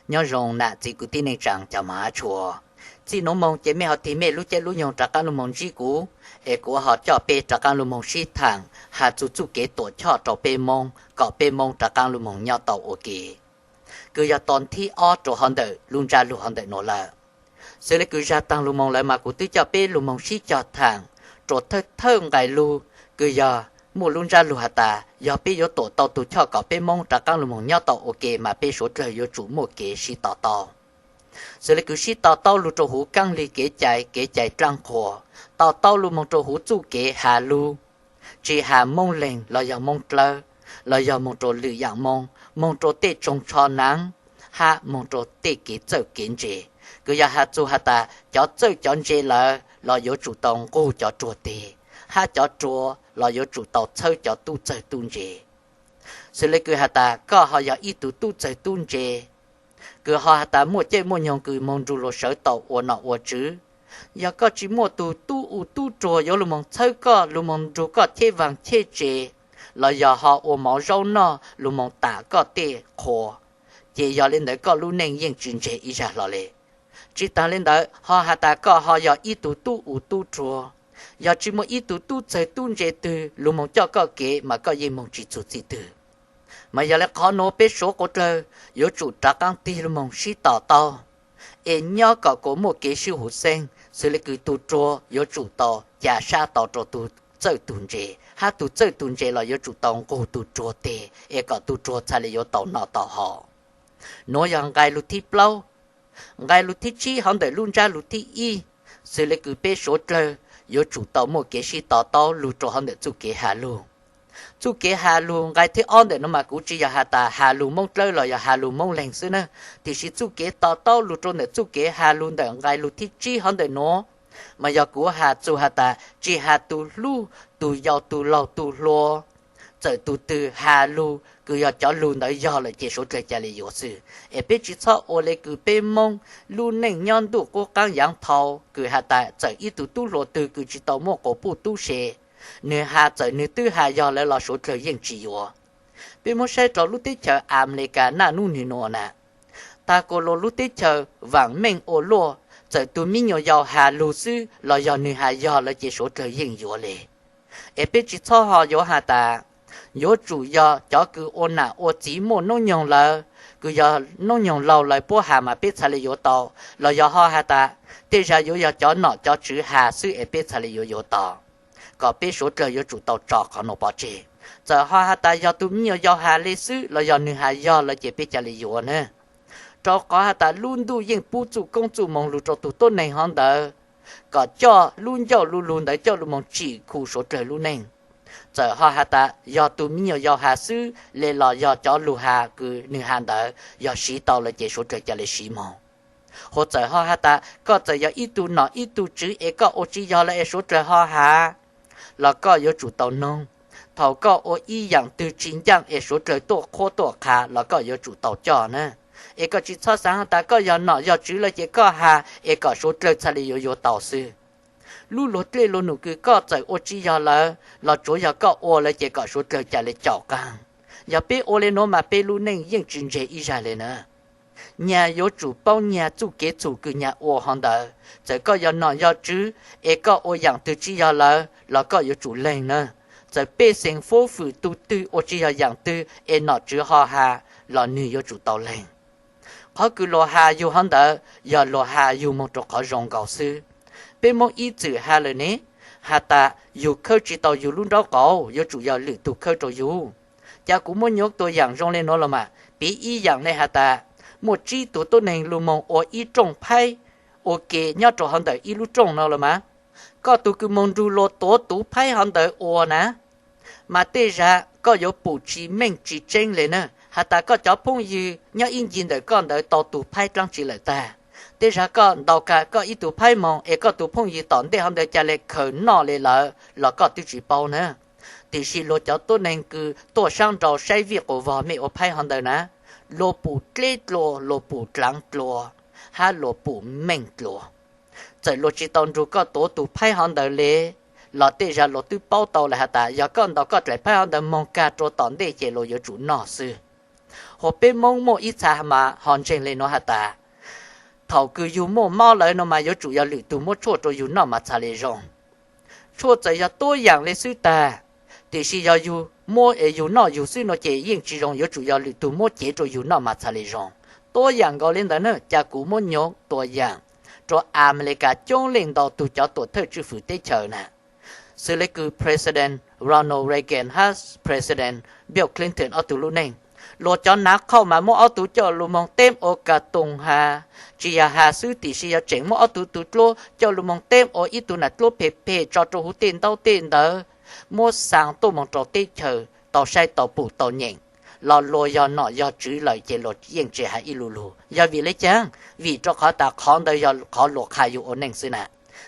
nhớ rồng nè chỉ cứ tin này chẳng cho má chùa chỉ nó mong chế mẹ họ thì mẹ lúc chế lúc nhung trả cá lúc mong chỉ cũ ê của họ cho bê trả cá lúc mong xí thẳng hà chú chú kế tổ cho cho bê mong có bê mong trả cá lúc mong nhau tàu ok cứ giờ toàn thi o cho hắn đợi luôn ra lúc hắn đợi nó là sẽ lấy cứ ra tăng lúc mong lại mà của tư cho bê lúc mong xí cho thẳng cho thơ thơ ngày lu cứ giờ mua luôn ra lúc hà ta giờ bê yo tổ tàu tổ cho có bê mong trả cá lúc mong nhau tàu ok mà bê số trời yo chủ một kế xí tàu tàu giờ lấy cứ xí tàu tàu lu cho hú căng li kế chạy trăng khổ tàu tàu lu mong cho hú chu kế hà lu chỉ hà mong lên là giờ mong lơ là giờ mong cho lử dạng mong cho tê trồng cho nắng hà mong cho tê kế dở kiến chế cứ giờ hà chu hà ta cho dở chọn chế là giờ chủ động cô cho chùa tê hà cho chùa là giờ chủ động chơi cho tu chơi tu chế giờ lấy cứ hà ta có họ giờ ít tu chơi tu chế cứ họ ta mua chơi mua nhông cứ mong du lo sở tàu ô nọ ô chứ giờ có chỉ mua tu trò giờ lúc mong chơi có lúc mong du có chơi vàng chơi chế là giờ họ ô máu rau nọ lúc mong ta có tê khô chỉ giờ lên đấy có lúc nên yên chuyện chế ý ra lệ chỉ ta lên đấy họ ta có họ giờ ít tu trò giờ chỉ mua ít tu chơi tu chế từ lúc mong cho có kế mà có gì mong chỉ chủ gì từ mà giờ lại khó nói biết số của trời yếu chủ trả căng ti luôn mong xí tỏ to em nhớ có một cái siêu hữu sen xử lý cứ tu trò yếu chủ tỏ giả sa tỏ trò tu chơi tuần chế ha tu chơi tuần chế là yếu chủ tỏ cô tu trò tê em có tu trò cha là yếu tỏ nọ tỏ họ nói rằng gai lụt thi lâu gai lụt thi chi hắn để luôn ra lụt thi y xử lý cứ biết số trời yếu chủ tỏ một cái xí tỏ to lụt trò hắn để chú kế hà luôn chú kế hà luôn cái thế on để nó mà cũng chỉ là hà ta hà luôn mong chơi là hà luôn mong lành xưa nè thì chỉ chú kế tao tao luôn cho nên chú kế hà luôn để cái luôn thích chi hơn để nó mà giờ của hà chú hà ta chỉ hà tu lu tu giàu tu lâu tu lo giờ tu từ hà lu cứ giờ cho luôn đấy giờ là chỉ số trời trả lời yếu sự em biết chỉ cho ô lê cứ bên mong luôn nên nhân đủ cố gắng养thầu cứ hà ta giờ ít tu lo từ cứ chỉ tao mua cổ phụ tu sẻ nếu hà trời nếu tư hà giờ lại là số trời yên chỉ yếu bên một xe trò lúc tết chờ America na nu ni nọ nè ta có lo lúc tết chờ vàng men ô lo giờ tụi mình nhiều giàu hà lù sư là giờ nếu hà giờ là chỉ số trời yên yếu lệ em biết chỉ cho họ yếu hà ta yếu chủ giờ cho cứ ôn nà ô chỉ một nông nhông là cứ giờ nông nhông lâu lại bố hà mà biết sao lại yếu tàu là giờ họ hà ta thế ra yếu giờ cho nọ cho chữ hà sư em biết sao lại yếu tàu có biết số trời yếu chủ tàu trọ khó nộp bỏ chế giờ họ ta do tụi nhiều do hà lê sư là do nữ hà do là chỉ biết trả lý yếu nữa cho có ta luôn đủ yên bố chủ công chủ mong lưu cho tụi tôn này hơn đỡ có cho luôn đấy cho luôn mong chỉ khu số trời luôn nên giờ họ ta do tụi nhiều do hà sư lê là do cho lưu hà cứ nữ hà đỡ do sĩ tàu là chỉ số trời trả lý sĩ mong hoặc giờ họ ta có giờ do ít tu chữ ấy có ô chỉ do là số trời họ hà là có yếu chủ tàu nông thầu có ô y dạng từ chính dạng ở số trời tổ khô tổ khá là có yếu chủ tàu cho nè ấy có chỉ cho sáng ta có yếu nọ yếu chữ là chỉ có hà ấy có số trời cha li yếu tàu sư lu lót lê lu nụ cứ có chạy ô chỉ yếu là chỗ yếu có ô là chỉ có số trời cha li chảo càng yếu bé ô lên nó mà bé lu nên yên chính chế ý ra lên nữa nhà yếu chủ bao nhà chủ kế chủ cứ nhà ô hòn đỡ chỉ có yếu nọ yếu chữ ấy có ô dạng từ chỉ yếu là có yếu chủ lên nữa giờ bê sinh phố phụ tu tư ô chỉ là dạng tư em nọ chữ họ hà là nữ yếu chủ tàu lên họ cứ lo hà yêu hắn đỡ giờ lo hà yêu một chỗ họ rong gạo sư bê một ý chữ hàเลยnè hà ta yêu khơi chỉ tàu yêu luôn đó cổ yêu chủ yếu lựa tu khơi cho yêu cha cũng muốn nhớ tôi dạng rong lên nó là mà bị ý dạng này hà ta một chi tụ tôi này luôn mong ở ý trồng phai ok nhớ cho hắn đỡ ý lúc trồng nó là mà có tụ cứ mong du lo tụ phai hắn đỡ ô nè mà tê ra có yếu bù trí mình chỉ tranh lên nè hà ta có cho phong như nhớ in nhìn đỡ con đỡ tụ phai trăng chỉ lại ta tê ra có đầu cả có ý tụ phai mong e có tụ phong như tòn để hắn đỡ trả lại khởi nọ lên là có tiêu chỉ bao nè thì khi lo cho tôi nên cứ tôi sang trò sai việc của vợ mẹ ở phai hắn đỡ nè lo bù tê lo bù trắng lo ha lo bù mình lo giờ lo chỉ tòn rồi có tụ phai hắn đỡ lệ lọ tê ra lọ tư bao tàu là ta giờ con đó có thể phải ăn được mong cá trâu tòn để chế lọ yếu chủ nọ sư họ bên mong một ít xa mà hòn trên lên nó hả ta thầu cứ dù một mau lại nó mà yếu chủ yếu lựa tụ một chỗ cho dù nó mà xa lệ rong chỗ chạy yếu tôi dạng lên sư ta thì khi yếu dù mua ở dù nó dù sư nó chế yên chỉ rong yếu chủ yếu lựa tụ một chế cho dù nó mà xa lệ rong tôi dạng gọi lên đó nữa cha cũ một nhóm tôi dạng cho America chống lên đầu tụ cho tổ thơ chữ phủ tế chờ nè sự lấy cứ President Ronald Reagan hay President Bill Clinton ở tụ lúc này lo cho nátเข้ามามั่วเอาตัวเจาะลูมองเต็มโอกาสตรงหาจียาหาซื้อตีชียาเจ๋งมั่วเอาตัวโลเจาะลูมองเต็มโออีตัวนัดโลเพเพจอจูหูเต็นเต้าเต็นเด้อมั่วสั่งตัวมองจอเตเชอต่อใช้ต่อปู่ต่อเหย่งรอโลยอหน่อยอจื้อเลยเจโลเยี่ยงเจหาอีลูลูยาวีเลยจังวีจอเขาตาคอนเดยอขอหลวกขายอยู่โอเน่งซื้อน่ะ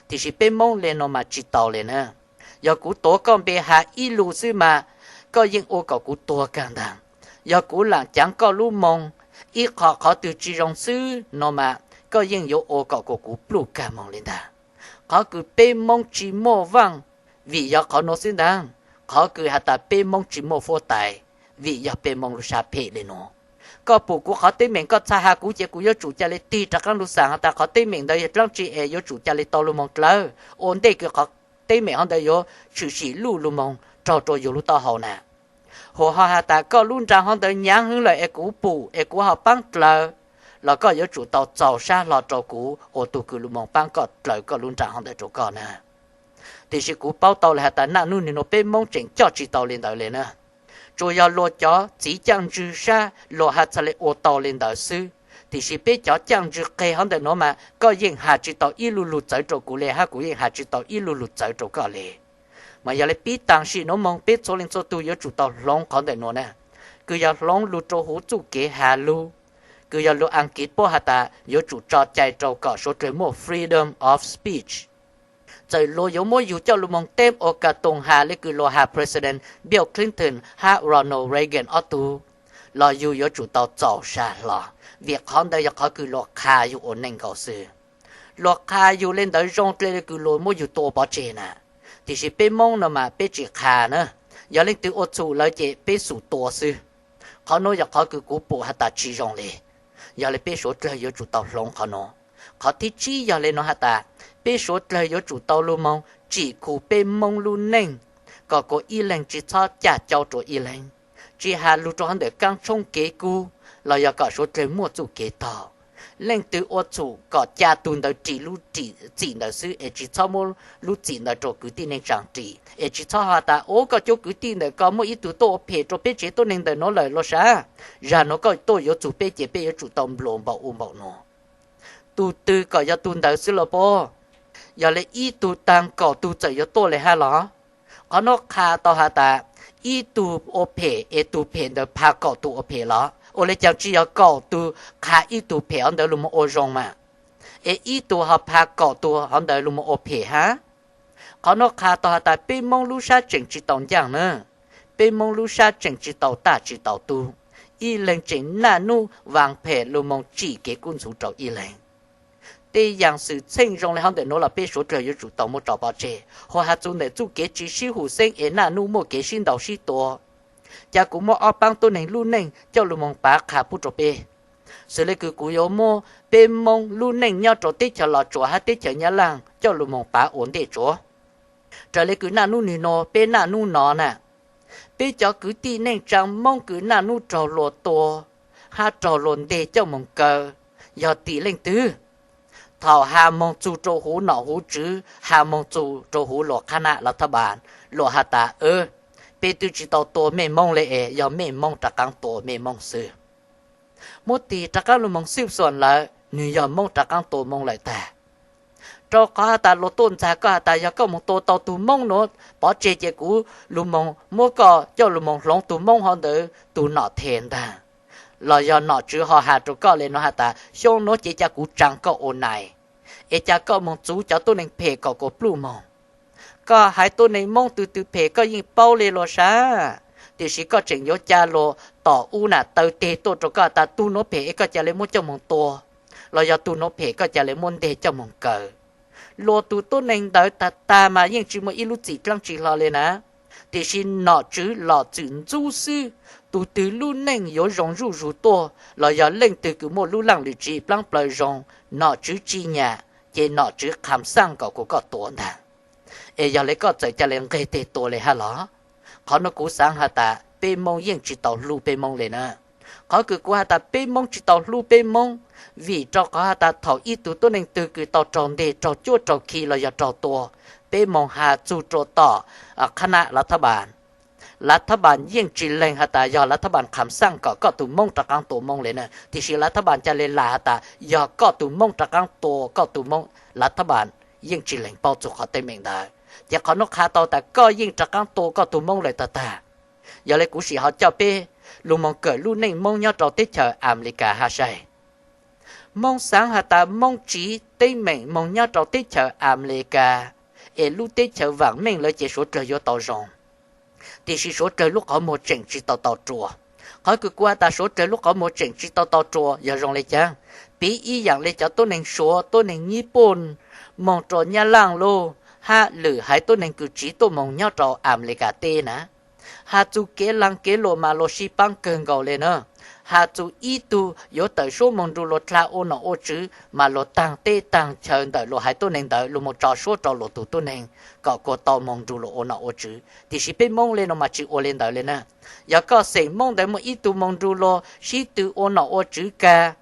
ที่ชีเป็นมองเลนอมาจิตต่อเลยนะยากูตัวก็ไปหาอีลูซื้อมาก็ยิ่งโอกับกูตัวกันดังgiờ cũ là chẳng có lu mong ít họ từ chỉ rong sư nó mà có những yếu ô cọ của cũ blu cả mong lên ta họ cứ bê mong chỉ mô vang vì giờ họ nói xin đang họ cứ hạt ta bê mong chỉ mô phô tài vì giờ bê mong lu sa phê lên nó có bù của họ tới mình có xa hà cũ chỉ của yếu chủ cha lên ti chắc các lu sang ta họ tới mình đây trong chỉ yếu chủ cha lên to lu mong lỡ ổn đây cứ họ tới mình họ đây yếu chủ chỉ lu mong trò yếu lu to hậu nè hồ họ ta có luôn rằng họ tới nhang hướng lại cũ bù cũ họ băng lờ là có yếu chủ tàu giàu xa lò trâu cũ ô tô cứ luôn mong băng có lời có luôn rằng họ tới chỗ con nè thì sự cũ bao tàu là ta nặng nuôi nó bên mong chỉnh cho chỉ tàu lên đời lên nè rồi giờ lo chó chỉ chẳng trừ xa lo hạt sẽ lấy ô tàu lên đời sư thì sự bên chó chẳng trừ cây họ tới nó mà có những hạt chỉ tàu ít lù lù tới chỗ cũ lên hạt cũ những hạt chỉ tàu ít lù lù tới chỗ con lên mà giờ lại biết tăng sĩ nó mong biết số lên số tu yếu chủ tàu long còn để nó nè cứ giờ long lu cho hú chủ kế hà lu cứ giờ lu ăn kít po hà ta yếu chủ cho chạy trâu cỏ số trời mua freedom of speech trời lu yếu mua yếu cho lu mong tem ở cả tông hà lấy cứ lu hà president Bill Clinton hà Ronald Reagan ở tu lo yếu chủ tàu giàu xa lo việc hắn đây họ cứ lu khai yếu ổn định cầu sự lu khai yếu lên tới rong lên cứ lu mua yếu to bỏ chế nè thì chỉ bên mong nó mà bên chỉ khà nữa giờ lên từ ô tô lại chỉ bên số to sư họ nói giờ họ cứ cố bộ hạt ta chỉ rong lên giờ lên bên số trời yếu chủ tàu long họ thì chỉ giờ lên nó hạt ta bên số trời yếu chủ tàu luôn mong chỉ cụ bên mong luôn nên có y lên chỉ cho trả cho chỗ y lên chỉ hà luôn cho hắn để căng trong kế cũ là giờ có số trời mua chủ kế tàu lên từ ô tô có cha tuần đầu chỉ đầu sư chỉ cho mua lúc chỉ đầu chỗ cứ tin nên chẳng chỉ chỉ cho họ ta ô có chỗ cứ tin đầu có một ít tụ tổ phê cho phê chế tôi nên đầu nó lời lo sao ra nó có tôi yếu chủ phê chế phê yếu chủ tâm lộn bảo nó tụ tư có yếu tuần đầu sư là po giờ lấy ít tụ tăng có tụ chạy yếu tôi lấy hai lọ có nó khá to họ ta ít tụ ô phê đầu phá có tụ ô phê lọ ô lấy chẳng chỉ có cỏ tu khá ít tu phê anh đỡ luôn một ô rong mà ít tu họ phá cỏ tu anh đỡ luôn một ô phê ha có nó khá to tại bên mong lu sa chỉnh chỉ tàu giang nữa bên mong lu sa chỉnh chỉ tàu ta chỉ tàu tu y lên chỉnh nà nu vàng phê luôn mong chỉ cái quân số trâu y lên đây dạng sự sinh rong lại hắn đỡ nó là bên số trời yếu chủ tàu một trò bao che họ hạt chung để chú cái chỉ sĩ hữu sinh ở nà nu một cái sinh đầu sĩ to cha cũng mua ở bang tôi này luôn này cho luôn mong bác khá bút cho bê sự lấy cứ cú yếu mua bên mong luôn này nhau cho tết cho lọ chỗ hát tết cho nhà làng cho luôn mong bác ổn để chỗ trở lấy cứ nà nu nì nó bên nà nu nó nè bên cho cứ tì nên chẳng mong cứ nà nu trò lọ to hát trò lộn để cho mong cờ giờ tì lên tứ thảo hà mong chú trò hú nọ hú chứ hà mong chú trò hú lọ khả nạ là thà bản lọ hà ta bên tôi chỉ tàu tổ mẹ mong lệ giờ mẹ mong trả căng tổ mẹ mong sư một tí trả căng luôn mong siêu xuân lại nhưng giờ mong trả căng tổ mong lại ta cho có ta lô tôn giá có ta giờ có một tổ tàu tù mong nó bỏ chế chế cũ luôn mong mua có cho luôn mong lòng tù mong họ đỡ tù nọ thèn ta là giờ nọ chứ họ hạ cho có lên nó hạ ta xong nó chế cha cũ chẳng có ổn này cha có mong chú cháu tôi nên phê có blue mong có hai tôi này mong từ phê có những bao lê lo sa thì chỉ có chuyện yếu cha lo tỏ u nà tàu tê tôi cho có ta tu nó phê có cha lấy muốn cho mong to lo giờ tu nó phê có cha lấy muốn để cho mong cờ lo tu tôi nên đợi ta mà nhưng chỉ một ít lúc chỉ trăng chỉ lo lên á thì xin nọ chứ lọ chữ du sư tụ từ lu neng yo rong ru ru to là giờ lên từ cứ một lu lăng lì chỉ băng bờ rong nọ chữ chi nhà chế nọ chữ khám sang của có tổ nè ê giờ lấy có chạy cho lên gây tê tổ lấy ha ló họ nó cú sáng ha ta bê mông yên chỉ tàu lu bê mông lên nè họ cứ qua ta bê mông chỉ tàu lu bê mông vì cho có ta thầu ít tụ tôi nên từ cứ tàu tròn để trò chua trò khi là giờ trò to bê mông hà chu trò tỏ khả năng là tháp bản รัฐบาลยิ่งจีเลงฮะแต่ยอรัฐบาลคำสั่งก็ตุมงตะกังตัวมงเลยนะที่สิรัฐบาลจะเลลาแต่ยอก็ตุมงตะกังตัวก็ตุมงรัฐบาลยิ่งจีเลงเป้าจุกเขาเต็มเองได้จะขอนกขาต่อแต่ก็ยิ่งตะกังตัวก็ตุมงเลยแต่ยอเลยกูสิเขาเจ้าเป้ลุงมองเกิดลู่ในมงยอดเราติดเจออเมริกาฮะใช่มงสังฮะแต่มงจีเต็มเองมงยอดเราติดเจออเมริกาลู่ติดเจอหวังเม่งเลยจะสุดเลยยอดต่อรองthì số trời lúc có một trận chỉ tàu chùa, hỏi cứ qua ta số trời lúc có một trận chỉ tàu chùa, giờ rong lấy chăng, bí ý dạng lấy cho tôi nên số tôi nên nhí bồn, mong trò nhà làng lô, ha lử hai tôi nên cứ chỉ tôi mong nhau trò ảm lấy cả tê nè, ha chú kế lăng kế lô mà lô xí băng cơn gầu lên nữa, ha chú ý tu yếu tới số mong du lô tra ô nọ ô chữ mà lô tăng tê tăng chờ đợi lô hai tôi nên đợi lô một trò số trò lô tụ tôi nên có cô tao mong du lô ô nọ ô chữ thì chỉ biết mong lên nó mà chữ ô lên đợi lên nè giờ có sinh mong đợi một ít tu mong du lô xí tu ô nọ ô chữ ca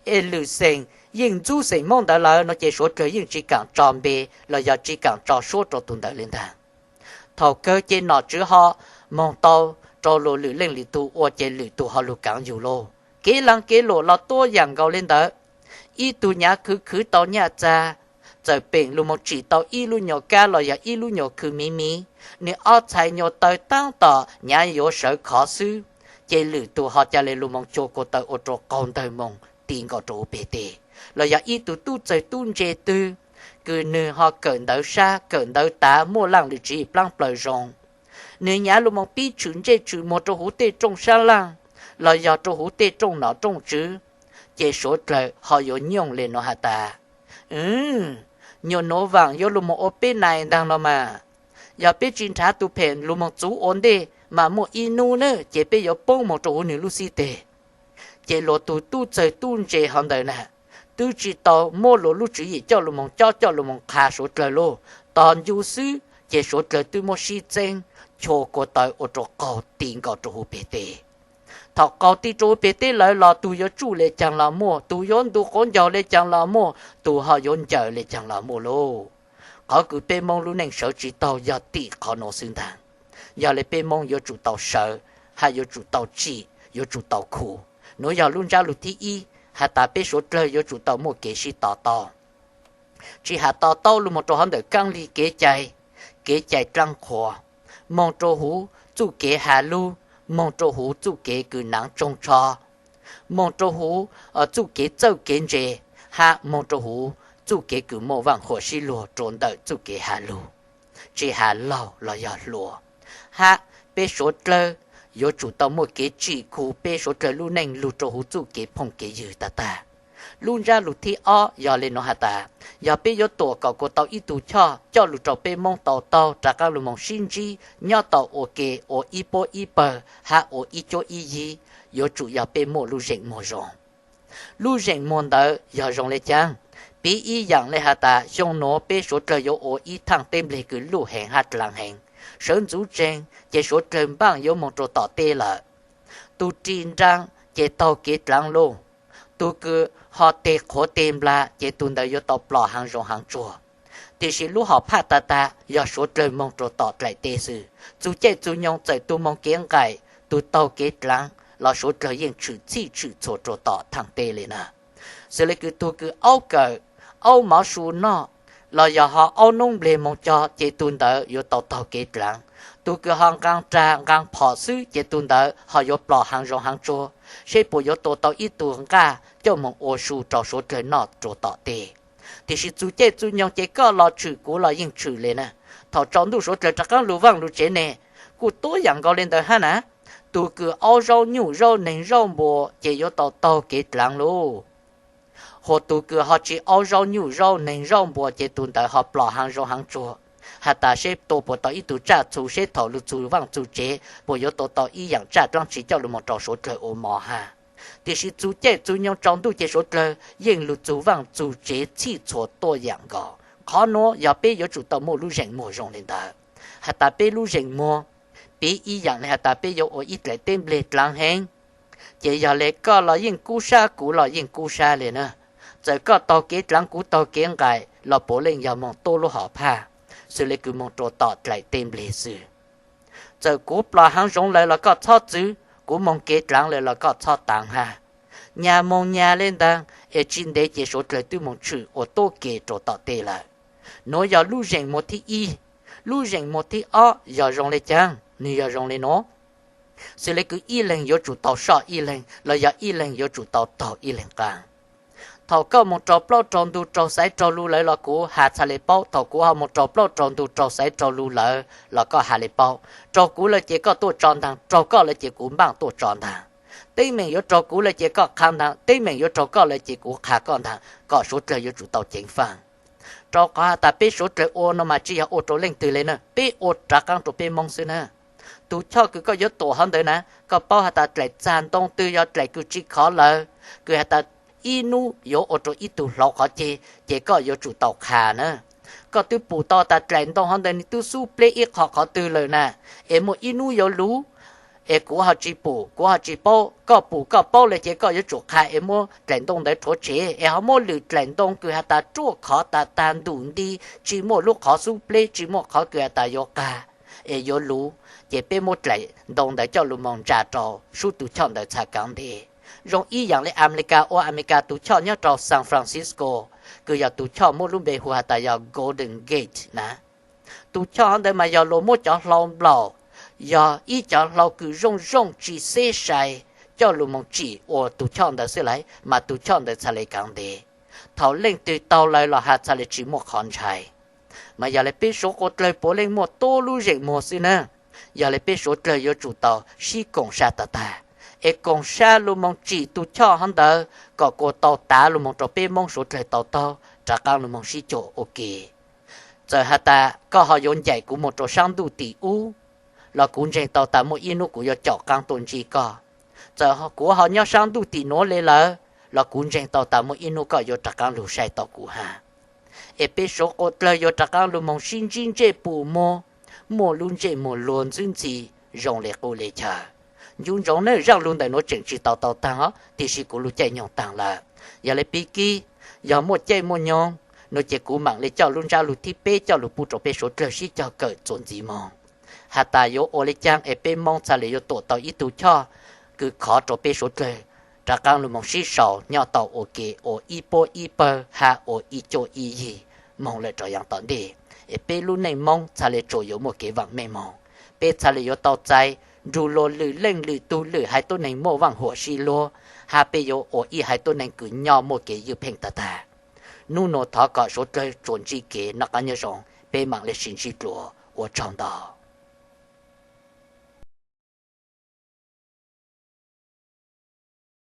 ê lử sinh nhưng du sinh mong đợi lại nó chỉ số trời nhưng chỉ càng tròn bề là giờ chỉ càng trò số trò tụ đợi lên thà thầu cơ trên nọ chữ họ mong tao cho lô lử lên lử tu ô chế lử tu họ lử càng nhiều lô kế lăng kế lô là to dạng gạo lên đó y tu nhà cứ tao nhà cha giờ bệnh lù một chỉ tao y lu nhỏ ca là y lu nhỏ cứ mí nếu ở chạy nhỏ tới tăng tỏ nhà yếu sợ khó xử chế lử tu họ cha lên lù một chỗ cô tới ô tô con tới mong tiền có chỗ bể tê là y tu chơi tu chế tư cứ nửa họ cẩn đỡ xa cẩn đỡ tá mua lăng lử chỉ băng bờ rong nếu nhà lù một bí chuyển chế chữ một chỗ hú tê trong xa lăng là do chỗ hú tê trong nó trong chữ chế số trời họ yếu nhông lên nó hả ta nhiều nổ vàng yếu lù một ô bê này đang nó mà giờ bê chính trả tụ phèn lù một chú ổn đê mà một inu nữa chế bê yếu bông một chỗ hú nữ lưu si tê chế lô tụ tu chơi tu chế hòn đời nè tu chỉ tàu mua lô lưu chỉ gì cho lù một cho lù một khá số trời lô toàn du sư chế số trời tu một si chân cho cô tới ô tô cầu tiền cầu chỗ hú bê tê thọ cầu tí chỗ bê tê lại là tụ yếu chủ lệ chẳng là mua tụ yếu tụ con giàu lệ chẳng là mua tụ họ yếu chờ lệ chẳng là mua lô có cứ bê mong lúc này sợ chỉ tàu do tỷ khó nổ xứng thẳng giờ lại bê mong yếu chủ tàu sợ hay yếu chủ tàu chỉ yếu chủ tàu khủ nếu giờ luôn ra lụt thi y hay ta bê số trời yếu chủ tàu mua kế sĩ tỏ chỉ hạ tỏ luôn một chỗ hắn được căng ly kế chạy trăng khổ mong chỗ hú chủ kế hạ lưu mong chỗ hú chủ kế cứ nắng trông cho mong chỗ hú chủ kế châu kế rề hạ mong chỗ hú chủ kế cứ mô vàng hồ sĩ lùa trốn đợi chủ kế hạ lưu chỉ hạ lâu là giờ lùa hạ bê số trời yếu chủ tàu một kế chỉ khu bê số trời lưu nành lưu chỗ hú chủ kế phong kế dư ta luôn ra lụt thi o giờ lên nó hả ta giờ bê yếu tổ cầu cô tàu ít tù cho lụt trò bê mong tàu trả các lụt mong xin chi nhỏ tàu ô kê ô y bô y bờ hạ ô y chô y gì yếu chủ giờ bê mô lưu rệnh mô rộng lưu rệnh môn đỡ giờ rộng lê chăng bê y dạng lê hả ta dòng nó bê số trời yếu ô y thẳng tên lê cứ lưu hẹn hát làng hẹn sơn chú trên chế số trời bằng yếu mong trò tỏ tê lợ tu trình răng chế tàu kết lăng lô tu cứ họ tê khó tìm là chế tuần đời yếu tàu bỏ hàng rộng hàng chùa thì sĩ lúc họ phát ta do số trời mong trò tỏ lại tê sư chú chế chú nhông chạy tu mong kiến gài tu tàu kết lăng là số trời yên chữ chi chữ chỗ trò tỏ thẳng tê lên à sự lấy cứ tu cứ áo cờ áo máu xù nó là do họ áo nông bề mong cho chế tuần đời yếu tàu kết lăng tu cứ hàng gang trà gang phò sư chế tuần đời họ yếu bỏ hàng rộng hàng chùa sẽ bộ yếu tàu ít tuần cả cho mong ô su cho số trời nọ chỗ tỏ tê thì sự chú chế chú nhông chế có lo chữ cũ là yên chữ lên nè thọ trong đủ số trời chắc các lũ vang lũ chế nè cụ tối dạng có lên đời ha nè tu cứ ao rau nhủ rau nền rau bò chế yếu tàu kết lăng lô họ tu cứ họ chỉ ao rau nhủ rau nền rau bò chế tuần đời họ bỏ hàng rau hàng chùa hà ta sẽ tổ bộ tàu ít tu cha chú sẽ thầu lưu chú vang chú chế bộ yếu tổ tàu ý dạng cha trong chỉ cho lưu một trò số trời ô mò ha thì sĩ chú chế chú nhau trong tu chế số trời yên lưu chú vang chú chế chi chỗ tôi dạng gò khó nó giờ bé yếu chủ tàu mua lưu rèn mua rong lên đó hà ta bé lưu rèn mua bé ý dạng này hà ta bé yếu ở ít lại tên lệ lang hẹn chỉ giờ lệ có là yên cú sa cú là yên cú sa liền nữa giờ có tàu kế lăng cú tàu kế ngài là bố lên giờ mong tô lô họ pa sự lệ cứ mong trò tọt lại tên lệ sự giờ cú là hàng rong lại là có thọ chữ cú mong kế lăng lại là có thọ tàng ha nhà mong nhà lên đàng ở trên đấy chỉ số trời tôi mong chữ ở tô kế trò tọt tê lại nói giờ lưu rèn một thi y lưu rèn một thi o giờ rong lên chăng nếu giờ rong lên nó sự lệ cứ y lên yếu chủ tàu sợ y lên là giờ y lên yếu chủ tàu tàu y lên càng thầu có một trò bao tròn tu trò sấy trò lưu lại là của hà sa lệ bao thầu của họ một trò bao tròn tu trò sấy trò lưu lại là có hà lệ bao trò cũ là chỉ có tu tròn thằng trò có là chỉ của bằng tu tròn thằng tây mình yếu trò cũ là chỉ có khang thằng tây mình yếu trò có là chỉ của khá con thằng có số trời yếu chủ tàu chính phang trò có ta biết số trời ô nó mà chỉ là ô trò lên từ lên nè biết ô trả căng trò biết mong xưa nè tu cho cứ có yếu tổ hơn đấy nè có bao hà ta lại tràn đông tư do lại cứ chỉ khó lời cứ hà ta inu yếu ở chỗ ít tu lọ khó chỉ có yếu chủ tàu khả nữa có tu bù to ta tràn đông hơn đấy tu su play ít khó từ lời nè em một inu yếu lú em của họ chỉ bù của họ chỉ bao là chỉ có yếu chủ khả em một tràn đông đấy chỗ chế em họ một lử tràn đông cứ hà ta chỗ khó ta tan đủ đi chỉ một lúc khó su play chỉ một khó cứ hà ta yếu cả em yếu lú chỉ bên một tràn đông đấy cho lù mong trả trò su tu chọn đấy trả căng đi rong ý dạng lấy America tu chọn nhớ trò San Francisco cứ giờ tu chọn một lúc về hoa tại giờ Golden Gate nè tu chọn đây mà giờ lô một cho lòng lò giờ ý cho lò cứ rong chỉ xe sai cho lù mong chỉ ở tu chọn đấy sẽ lấy mà tu chọn đấy sẽ lấy căng đi thảo lên từ tàu lại là hạt sẽ lấy chỉ một con trai mà giờ lấy biết số cột lời bố lên một tô lưu rèn một xí nè giờ lấy biết số lời yêu chủ tàu si công sa ta e công sa lu mong chỉ tu cho hắn đỡ có cô tàu tá lu mong cho bé mong số trời tàu trả cao lu mong si chỗ ok giờ hà ta có họ dọn dạy của một trò sang tu tỷ u là cũng trên tàu tá một inu của cho căng tôn chỉ có giờ họ của họ nhớ sang tu tỷ nó lên là cũng trên tàu tá một inu có trả căng lu sai tàu của ha e bé số cô lời trả căng lu mong xin chính chế bù mua luôn chế mua luôn chính gì rong lệ cô lệ chờ dùng giống này rằng luôn tại nó chỉnh chỉ tàu tăng á thì chỉ có lúc chạy nhon tăng là giờ lấy pi ki giờ một chạy một nhon nó chỉ cố mạng lấy cho luôn ra lúc thi pe cho lúc bút cho pe số trời chỉ cho cởi chuẩn gì mong hà ta yếu ô lấy trang ở pe mong xa lấy yếu tổ tàu ít tu cho cứ khó cho pe số trời trả căng luôn mong xí sầu nhau tàu ok ô y bơ ha ô y cho y gì mong lại cho yang tận đi ở pe luôn này mong xa lấy cho yếu một cái vàng mê mong pe xa lấy yếu tàu trái dù lô lử lên lử tu lử hai tôi này mua vàng hồ xì lô hà bê yo ở y hai tôi này cứ nhau một cái yêu phèn ta nu nó thọ cả số trời chuẩn chỉ kế nó cả như rong bê mạng lên xin xí lúa ở trong đó